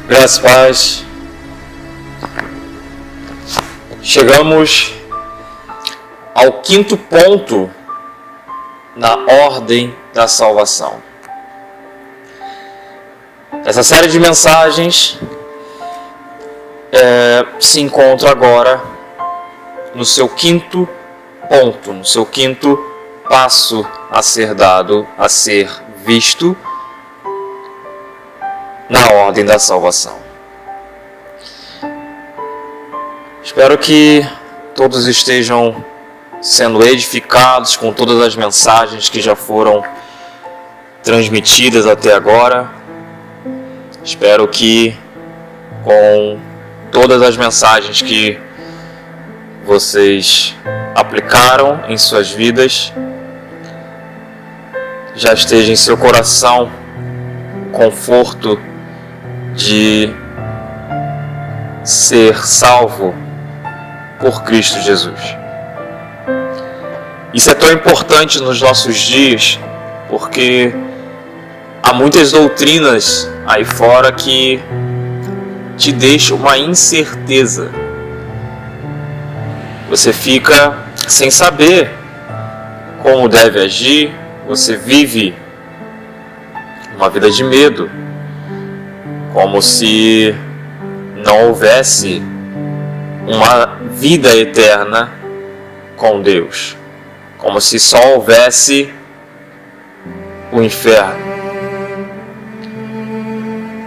Graças a Paz. Chegamos ao quinto ponto na ordem da salvação. Essa série de mensagens se encontra agora no seu quinto ponto, no seu quinto passo a ser dado, a ser visto na ordem da salvação. Espero que todos estejam sendo edificados com todas as mensagens que já foram transmitidas até agora. Espero que com todas as mensagens que vocês aplicaram em suas vidas, já esteja em seu coração o conforto de ser salvo por Cristo Jesus. Isso é tão importante nos nossos dias, porque há muitas doutrinas aí fora que te deixam uma incerteza. Você fica sem saber como deve agir, você vive uma vida de medo, como se não houvesse uma vida eterna com Deus, como se só houvesse o inferno,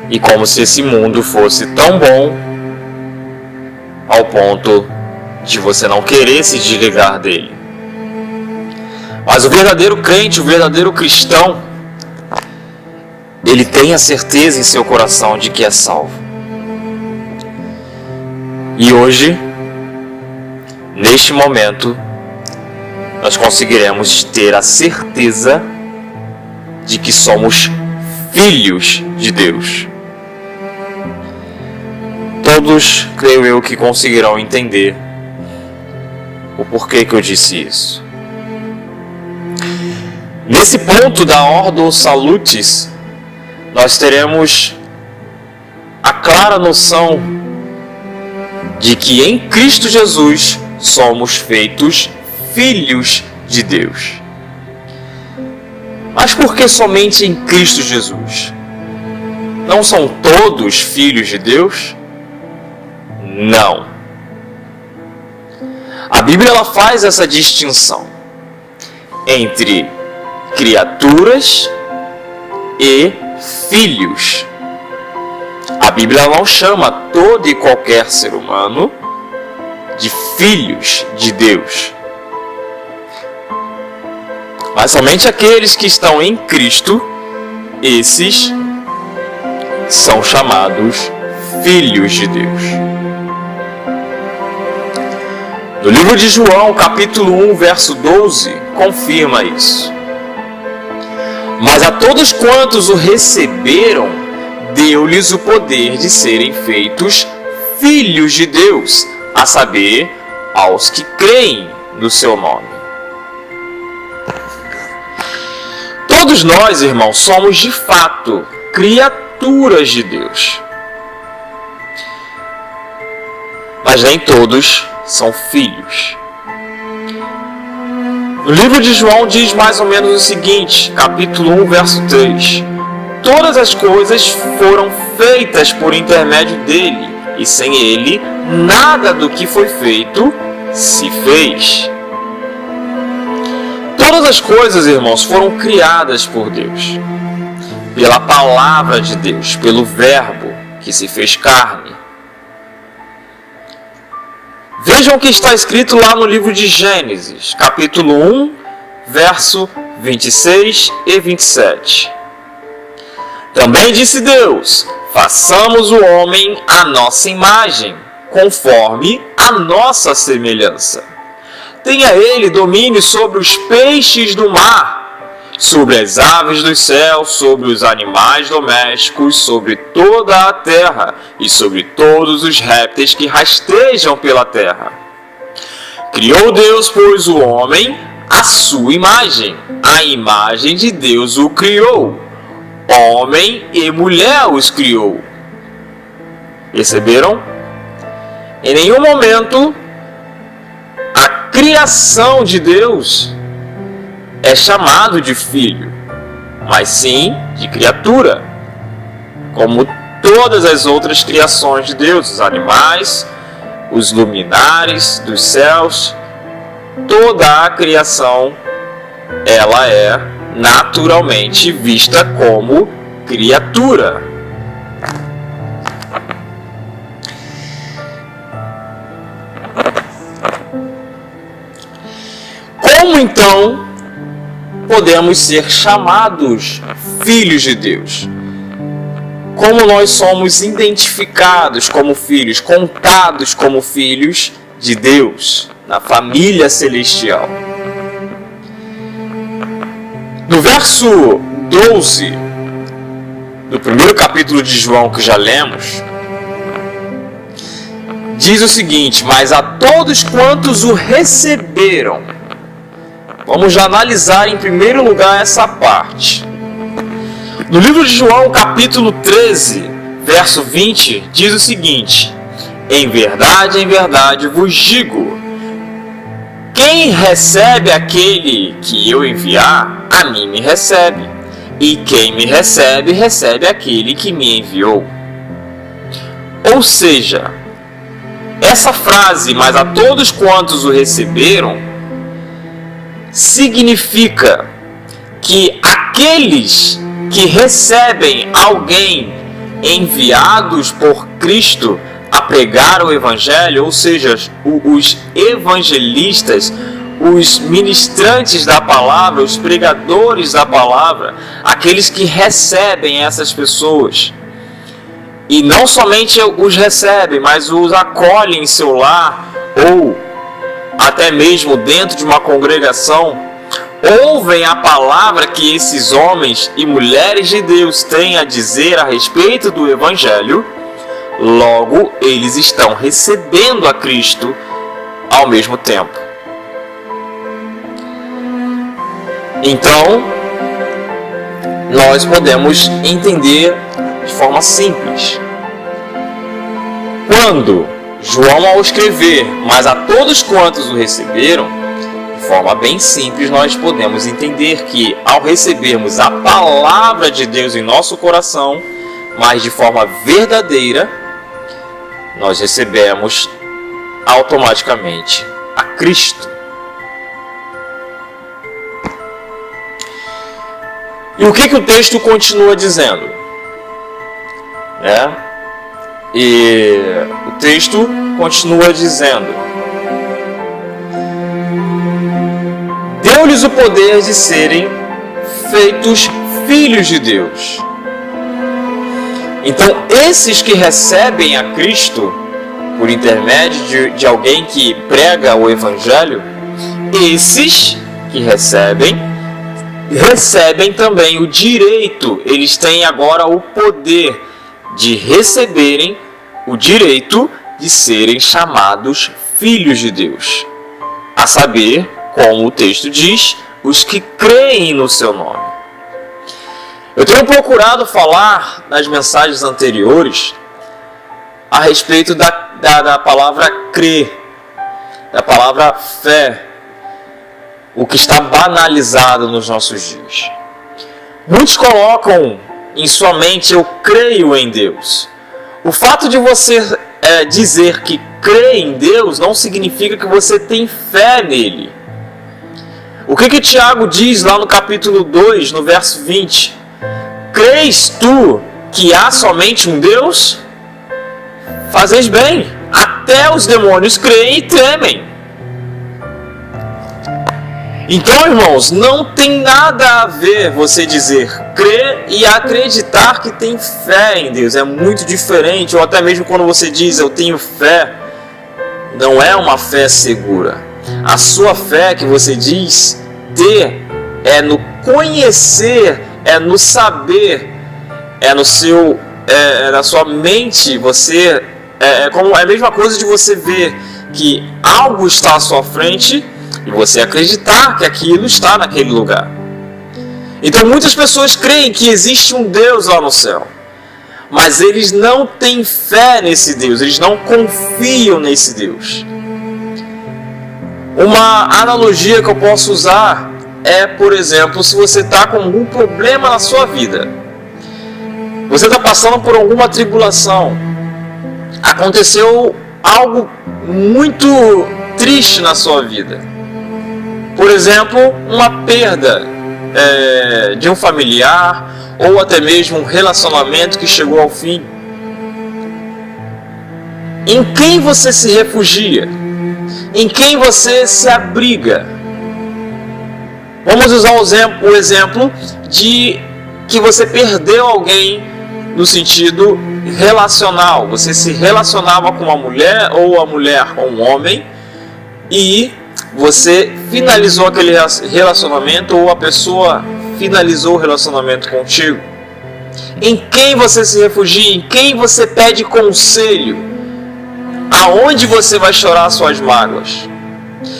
e como se esse mundo fosse tão bom ao ponto de você não querer se desligar dele. Mas o verdadeiro crente, o verdadeiro cristão, ele tem a certeza em seu coração de que é salvo. E hoje, neste momento, nós conseguiremos ter a certeza de que somos filhos de Deus. Todos, creio eu, que conseguirão entender o porquê que eu disse isso. Nesse ponto da Ordo Salutis, nós teremos a clara noção de que em Cristo Jesus somos feitos filhos de Deus. Mas por que somente em Cristo Jesus? Não são todos filhos de Deus? Não. A Bíblia ela faz essa distinção entre criaturas e filhos. A Bíblia não chama todo e qualquer ser humano de filhos de Deus, mas somente aqueles que estão em Cristo, esses são chamados filhos de Deus. No livro de João, capítulo 1, verso 12, confirma isso. Mas a todos quantos o receberam, deu-lhes o poder de serem feitos filhos de Deus, a saber, aos que creem no seu nome. Todos nós, irmãos, somos de fato criaturas de Deus. Mas nem todos são filhos. O livro de João diz mais ou menos o seguinte, capítulo 1, verso 3. Todas as coisas foram feitas por intermédio dele, e sem ele, nada do que foi feito se fez. Todas as coisas, irmãos, foram criadas por Deus, pela palavra de Deus, pelo Verbo que se fez carne. Vejam o que está escrito lá no livro de Gênesis, capítulo 1, verso 26 e 27. Também disse Deus: façamos o homem à nossa imagem, conforme a nossa semelhança. Tenha ele domínio sobre os peixes do mar, sobre as aves dos céus, sobre os animais domésticos, sobre toda a terra e sobre todos os répteis que rastejam pela terra. Criou Deus, pois, o homem à sua imagem. A imagem de Deus o criou. Homem e mulher os criou. Perceberam? Em nenhum momento a criação de Deus é chamado de filho, mas sim de criatura, como todas as outras criações de Deus, os animais, os luminares dos céus, toda a criação, ela é naturalmente vista como criatura. Como então podemos ser chamados filhos de Deus? Como nós somos identificados como filhos, contados como filhos de Deus, na família celestial? No verso 12 do primeiro capítulo de João, que já lemos, diz o seguinte: mas a todos quantos o receberam. Vamos já analisar em primeiro lugar essa parte. No livro de João, capítulo 13, verso 20, diz o seguinte: em verdade vos digo, quem recebe aquele que eu enviar, a mim me recebe. E quem me recebe, recebe aquele que me enviou. Ou seja, essa frase, mas a todos quantos o receberam, significa que aqueles que recebem alguém enviados por Cristo a pregar o Evangelho, ou seja, os evangelistas, os ministrantes da palavra, os pregadores da palavra, aqueles que recebem essas pessoas, e não somente os recebem, mas os acolhem em seu lar, ou até mesmo dentro de uma congregação, ouvem a palavra que esses homens e mulheres de Deus têm a dizer a respeito do Evangelho, logo eles estão recebendo a Cristo ao mesmo tempo. Então, nós podemos entender de forma simples. Quando João, ao escrever, mas a todos quantos o receberam, de forma bem simples, nós podemos entender que, ao recebermos a palavra de Deus em nosso coração, mas de forma verdadeira, nós recebemos automaticamente a Cristo. E o que o texto continua dizendo? E o texto continua dizendo: deu-lhes o poder de serem feitos filhos de Deus. Então, esses que recebem a Cristo por intermédio de alguém que prega o Evangelho, esses que recebem também o direito, eles têm agora o poder de receberem o direito de serem chamados filhos de Deus, a saber, como o texto diz, os que creem no seu nome. Eu tenho procurado falar nas mensagens anteriores a respeito da palavra crer, da palavra fé, o que está banalizado nos nossos dias. Muitos colocam em sua mente: eu creio em Deus. O fato de você dizer que crê em Deus não significa que você tem fé nele. O que Tiago diz lá no capítulo 2, no verso 20? Crês tu que há somente um Deus? Fazeis bem, até os demônios creem e tremem. Então, irmãos, não tem nada a ver você dizer crer e acreditar que tem fé em Deus. É muito diferente. Ou até mesmo quando você diz eu tenho fé, não é uma fé segura. A sua fé que você diz ter é no conhecer, é no saber, é no seu, na sua mente. Você é a mesma coisa de você ver que algo está à sua frente e você acreditar que aquilo está naquele lugar. Então muitas pessoas creem que existe um Deus lá no céu, mas eles não têm fé nesse Deus, eles não confiam nesse Deus. Uma analogia que eu posso usar é, por exemplo, se você está com algum problema na sua vida, você está passando por alguma tribulação, aconteceu algo muito triste na sua vida, por exemplo, uma perda de um familiar, ou até mesmo um relacionamento que chegou ao fim. Em quem você se refugia? Em quem você se abriga? Vamos usar o exemplo de que você perdeu alguém no sentido relacional. Você se relacionava com uma mulher ou a mulher com um homem e você finalizou aquele relacionamento ou a pessoa finalizou o relacionamento contigo. Em quem você se refugia? Em quem você pede conselho? Aonde você vai chorar suas mágoas?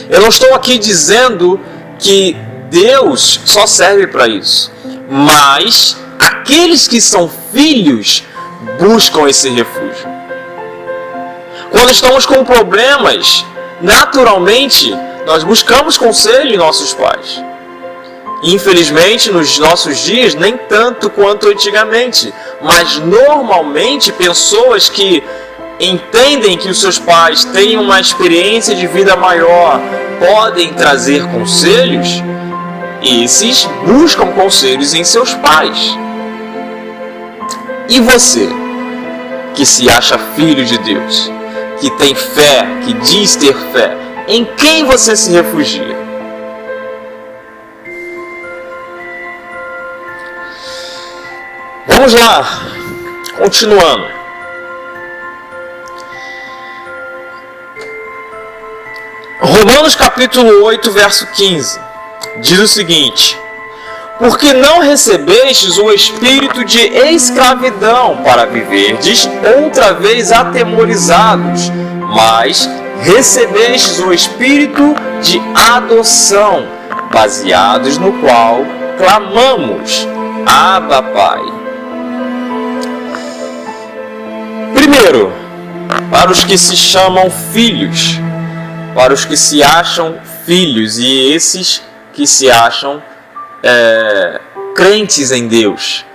Eu não estou aqui dizendo que Deus só serve para isso, mas aqueles que são filhos buscam esse refúgio. Quando estamos com problemas, naturalmente nós buscamos conselho em nossos pais. Infelizmente, nos nossos dias, nem tanto quanto antigamente, mas normalmente pessoas que entendem que os seus pais têm uma experiência de vida maior, podem trazer conselhos, esses buscam conselhos em seus pais. E você, que se acha filho de Deus, que tem fé, que diz ter fé, em quem você se refugia? Vamos lá, continuando. Romanos capítulo 8, verso 15, diz o seguinte: porque não recebestes o espírito de escravidão para viverdes outra vez atemorizados, mas recebestes o espírito de adoção, baseados no qual clamamos, Abba, Pai. Primeiro, para os que se chamam filhos, para os que se acham filhos e esses que se acham crentes em Deus.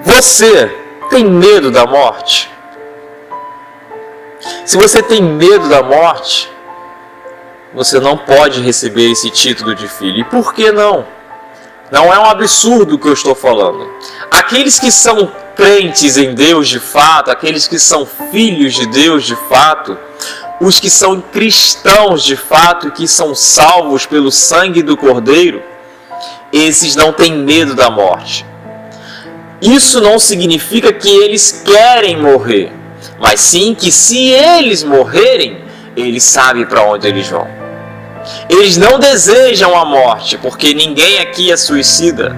Você tem medo da morte? Se você tem medo da morte, você não pode receber esse título de filho. E por que não? Não é um absurdo o que eu estou falando. Aqueles que são crentes em Deus de fato, aqueles que são filhos de Deus de fato, os que são cristãos de fato e que são salvos pelo sangue do Cordeiro, esses não têm medo da morte. Isso não significa que eles querem morrer, mas sim que se eles morrerem, eles sabem para onde eles vão. Eles não desejam a morte, porque ninguém aqui é suicida.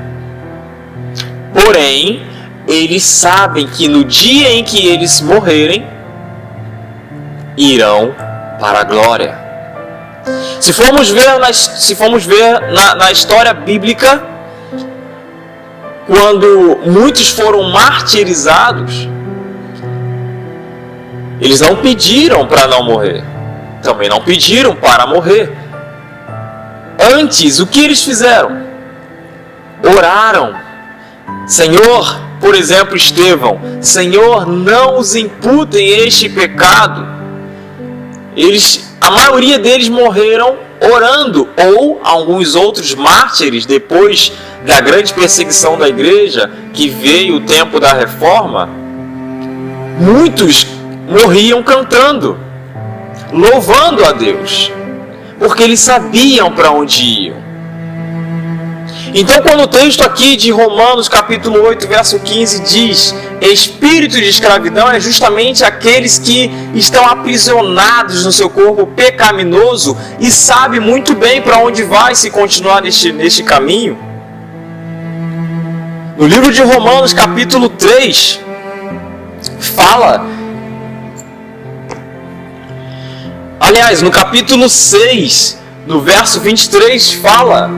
Porém, eles sabem que no dia em que eles morrerem, irão para a glória. Se formos ver na história bíblica, quando muitos foram martirizados, eles não pediram para não morrer, também não pediram para morrer. Antes, o que eles fizeram? Oraram. Senhor, por exemplo, Estevão, Senhor, não os imputem este pecado. A maioria deles morreram orando, ou alguns outros mártires, depois da grande perseguição da igreja, que veio o tempo da reforma, muitos morriam cantando, louvando a Deus, porque eles sabiam para onde iam. Então, quando o texto aqui de Romanos capítulo 8, verso 15 diz espírito de escravidão, é justamente aqueles que estão aprisionados no seu corpo pecaminoso e sabe muito bem para onde vai se continuar neste caminho. No livro de Romanos capítulo 3 fala, aliás, no capítulo 6, no verso 23 fala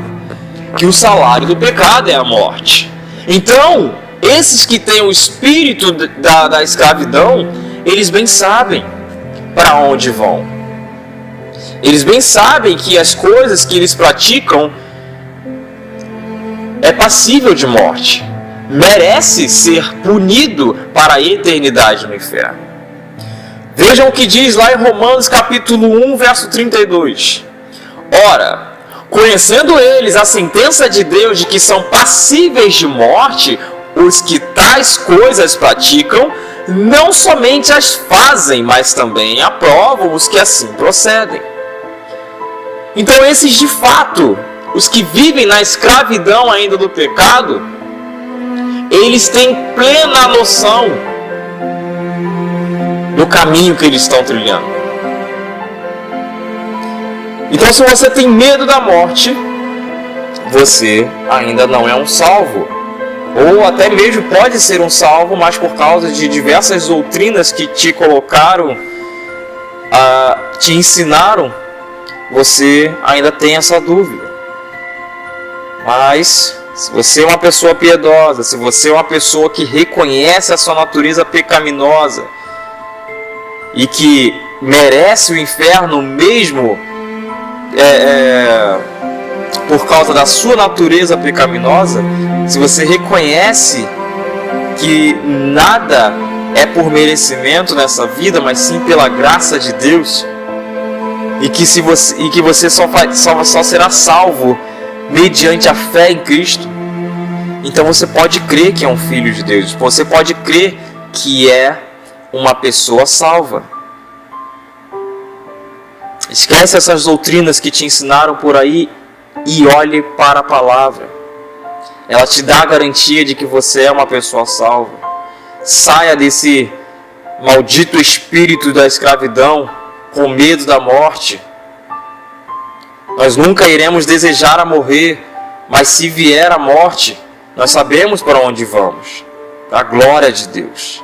que o salário do pecado é a morte. Então, esses que têm o espírito da escravidão, eles bem sabem para onde vão. Eles bem sabem que as coisas que eles praticam é passível de morte, merece ser punido para a eternidade no inferno. Vejam o que diz lá em Romanos capítulo 1, verso 32. Ora, conhecendo eles a sentença de Deus de que são passíveis de morte os que tais coisas praticam, não somente as fazem, mas também aprovam os que assim procedem. Então esses de fato, os que vivem na escravidão ainda do pecado, eles têm plena noção do caminho que eles estão trilhando. Então, se você tem medo da morte, você ainda não é um salvo. Ou até mesmo pode ser um salvo, mas por causa de diversas doutrinas que te colocaram, te ensinaram, você ainda tem essa dúvida. Mas, se você é uma pessoa piedosa, se você é uma pessoa que reconhece a sua natureza pecaminosa e que merece o inferno mesmo por causa da sua natureza pecaminosa, se você reconhece que nada é por merecimento nessa vida, mas sim pela graça de Deus, e que você só será salvo mediante a fé em Cristo, então você pode crer que é um filho de Deus, você pode crer que é uma pessoa salva. Esquece essas doutrinas que te ensinaram por aí e olhe para a palavra. Ela te dá a garantia de que você é uma pessoa salva. Saia desse maldito espírito da escravidão com medo da morte. Nós nunca iremos desejar a morrer, mas se vier a morte, nós sabemos para onde vamos. Para a glória de Deus.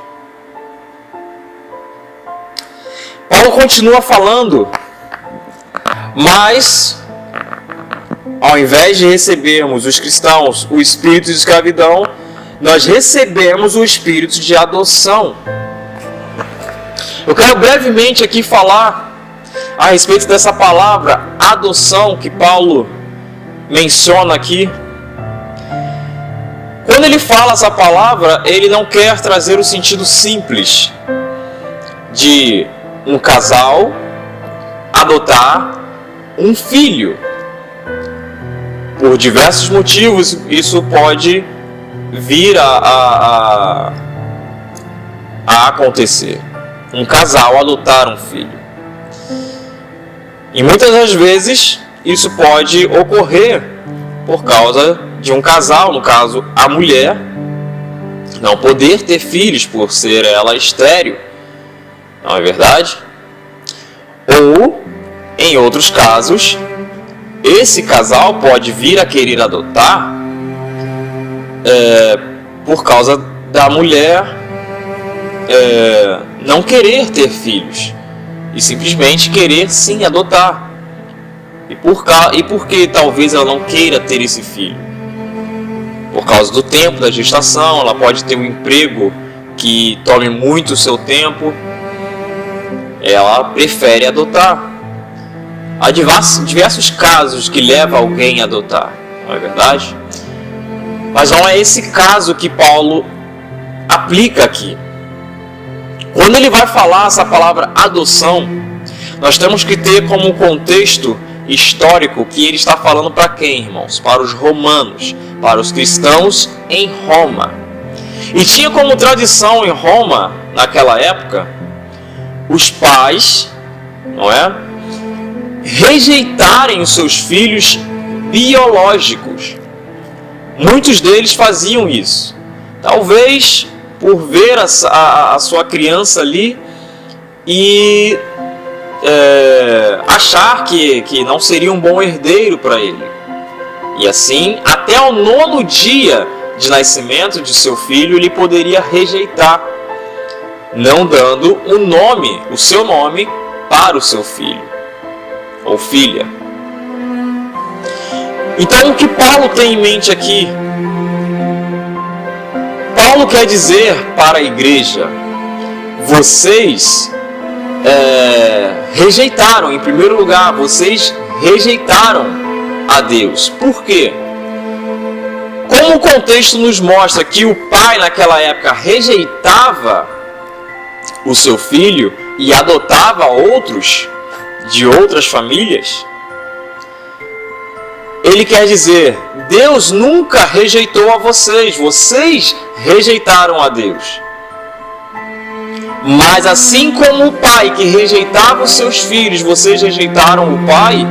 Paulo continua falando, mas ao invés de recebermos, os cristãos, o espírito de escravidão, nós recebemos o espírito de adoção. Eu quero brevemente aqui falar a respeito dessa palavra adoção que Paulo menciona aqui. Quando ele fala essa palavra, ele não quer trazer o sentido simples de um casal adotar um filho. Por diversos motivos, isso pode vir a acontecer. Um casal adotar um filho. E muitas das vezes, isso pode ocorrer por causa de um casal, no caso, a mulher, não poder ter filhos por ser ela estéril. Não é verdade? Ou, em outros casos, esse casal pode vir a querer adotar por causa da mulher não querer ter filhos e simplesmente querer sim adotar. E porque talvez ela não queira ter esse filho? Por causa do tempo da gestação, ela pode ter um emprego que tome muito o seu tempo, ela prefere adotar. Há diversos casos que levam alguém a adotar, não é verdade? Mas não é esse caso que Paulo aplica aqui. Quando ele vai falar essa palavra adoção, nós temos que ter como contexto histórico que ele está falando para quem, irmãos? Para os romanos, para os cristãos em Roma. E tinha como tradição em Roma, naquela época, os pais, não é? Rejeitarem os seus filhos biológicos. Muitos deles faziam isso. Talvez por ver a sua criança ali e achar que não seria um bom herdeiro para ele. E assim, até o 9º dia de nascimento de seu filho, ele poderia rejeitar, não dando o seu nome para o seu filho ou filha. Então, o que Paulo tem em mente aqui? Paulo Paulo quer dizer para a igreja: vocês rejeitaram, em primeiro lugar, vocês rejeitaram a Deus. Por quê? Como o contexto nos mostra que o pai naquela época rejeitava o seu filho e adotava outros de outras famílias, ele quer dizer: Deus nunca rejeitou a vocês, vocês rejeitaram a Deus. Mas assim como o pai que rejeitava os seus filhos, vocês rejeitaram o pai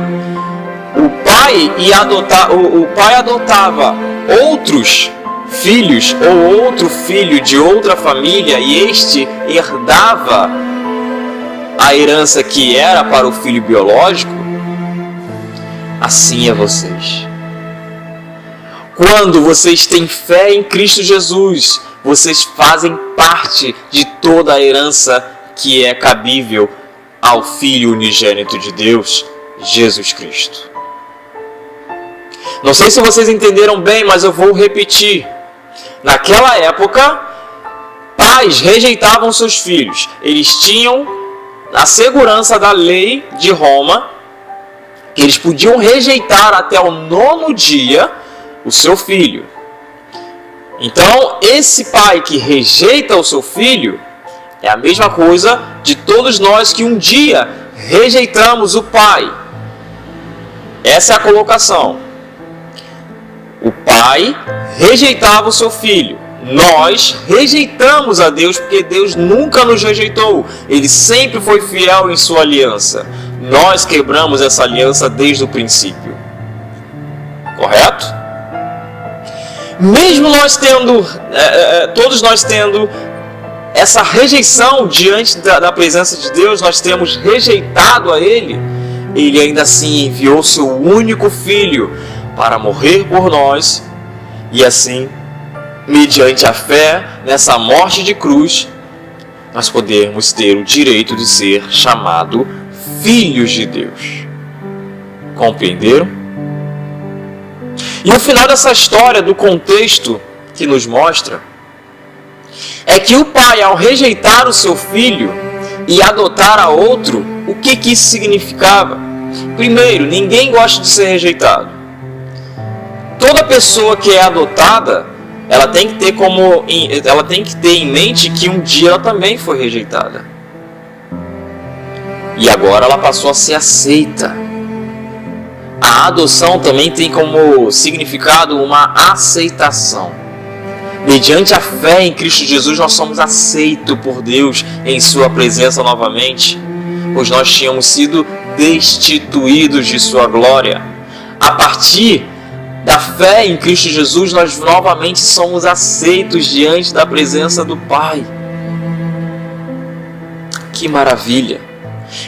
adotava outros filhos ou outro filho de outra família, e este herdava a herança que era para o filho biológico. Assim é vocês. Quando vocês têm fé em Cristo Jesus, vocês fazem parte de toda a herança que é cabível ao Filho unigênito de Deus, Jesus Cristo. Não sei se vocês entenderam bem, mas eu vou repetir. Naquela época, pais rejeitavam seus filhos. Eles tinham a segurança da lei de Roma, que eles podiam rejeitar até o 9º dia o seu filho. Então, esse pai que rejeita o seu filho é a mesma coisa de todos nós que um dia rejeitamos o pai. Essa é a colocação. O pai rejeitava o seu filho. Nós rejeitamos a Deus porque Deus nunca nos rejeitou. Ele sempre foi fiel em sua aliança. Nós quebramos essa aliança desde o princípio. Correto? Mesmo nós tendo, todos nós tendo essa rejeição diante da presença de Deus, nós temos rejeitado a Ele. Ele ainda assim enviou seu único filho para morrer por nós, e assim, mediante a fé nessa morte de cruz, nós podemos ter o direito de ser chamado filhos de Deus. Compreenderam? E o final dessa história, do contexto que nos mostra, é que o pai, ao rejeitar o seu filho e adotar a outro, o que isso significava? Primeiro, ninguém gosta de ser rejeitado. Toda pessoa que é adotada, ela tem que ter em mente que um dia ela também foi rejeitada. E agora ela passou a ser aceita. A adoção também tem como significado uma aceitação. Mediante a fé em Cristo Jesus, nós somos aceitos por Deus em sua presença novamente, pois nós tínhamos sido destituídos de sua glória. A partir da fé em Cristo Jesus, nós novamente somos aceitos diante da presença do Pai. Que maravilha!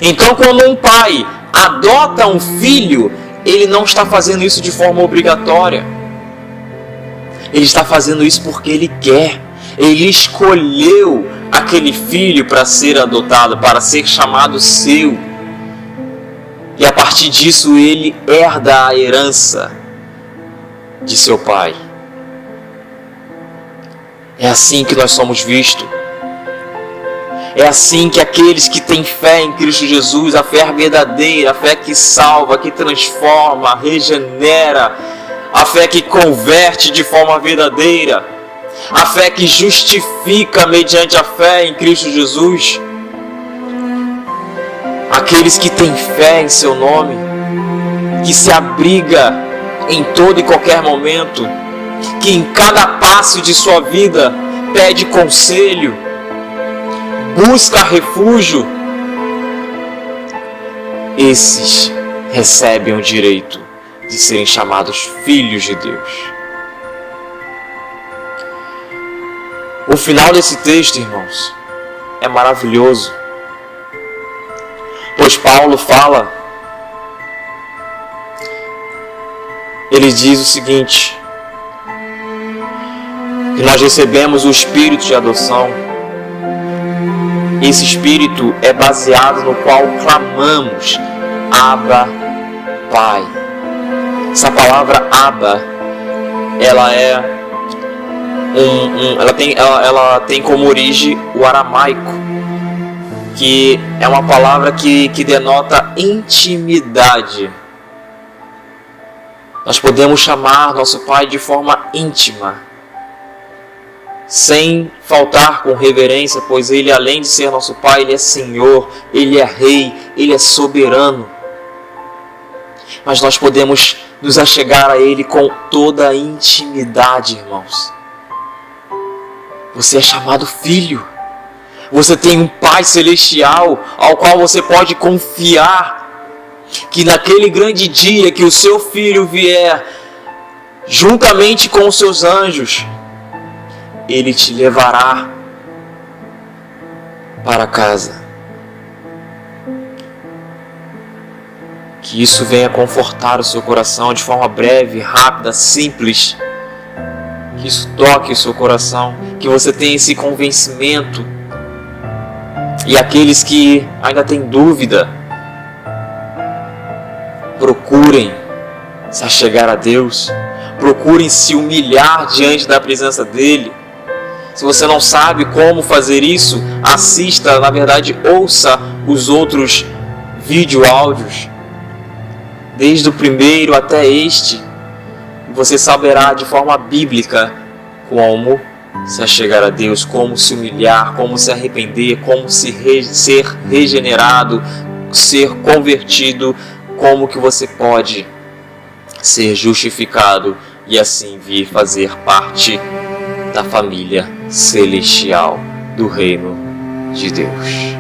Então, quando um pai adota um filho, ele não está fazendo isso de forma obrigatória. Ele está fazendo isso porque ele quer. Ele escolheu aquele filho para ser adotado, para ser chamado seu. E a partir disso ele herda a herança de seu pai. É assim que nós somos vistos. É assim que aqueles que têm fé em Cristo Jesus, a fé verdadeira, a fé que salva, que transforma, regenera, a fé que converte de forma verdadeira, a fé que justifica mediante a fé em Cristo Jesus, aqueles que têm fé em seu nome, que se abriga em todo e qualquer momento, que em cada passo de sua vida pede conselho, busca refúgio, esses recebem o direito de serem chamados filhos de Deus. O final desse texto, irmãos, é maravilhoso, pois Paulo fala, ele diz o seguinte, que nós recebemos o Espírito de adoção. Esse Espírito é baseado no qual clamamos, Abba, Pai. Essa palavra Abba, ela é ela tem como origem o aramaico, que é uma palavra que denota intimidade. Nós podemos chamar nosso Pai de forma íntima, sem faltar com reverência, pois Ele, além de ser nosso Pai, Ele é Senhor, Ele é Rei, Ele é soberano. Mas nós podemos nos achegar a Ele com toda a intimidade, irmãos. Você é chamado filho. Você tem um Pai celestial ao qual você pode confiar que naquele grande dia que o seu filho vier, juntamente com os seus anjos, Ele te levará para casa. Que isso venha confortar o seu coração de forma breve, rápida, simples. Que isso toque o seu coração, que você tenha esse convencimento. E aqueles que ainda têm dúvida, procurem se achegar a Deus, procurem se humilhar diante da presença dEle. Se você não sabe como fazer isso, assista, na verdade, ouça os outros áudios, desde o primeiro até este. Você saberá de forma bíblica como se achegar a Deus, como se humilhar, como se arrepender, como ser regenerado, ser convertido, como que você pode ser justificado e assim vir fazer parte da família celestial do reino de Deus.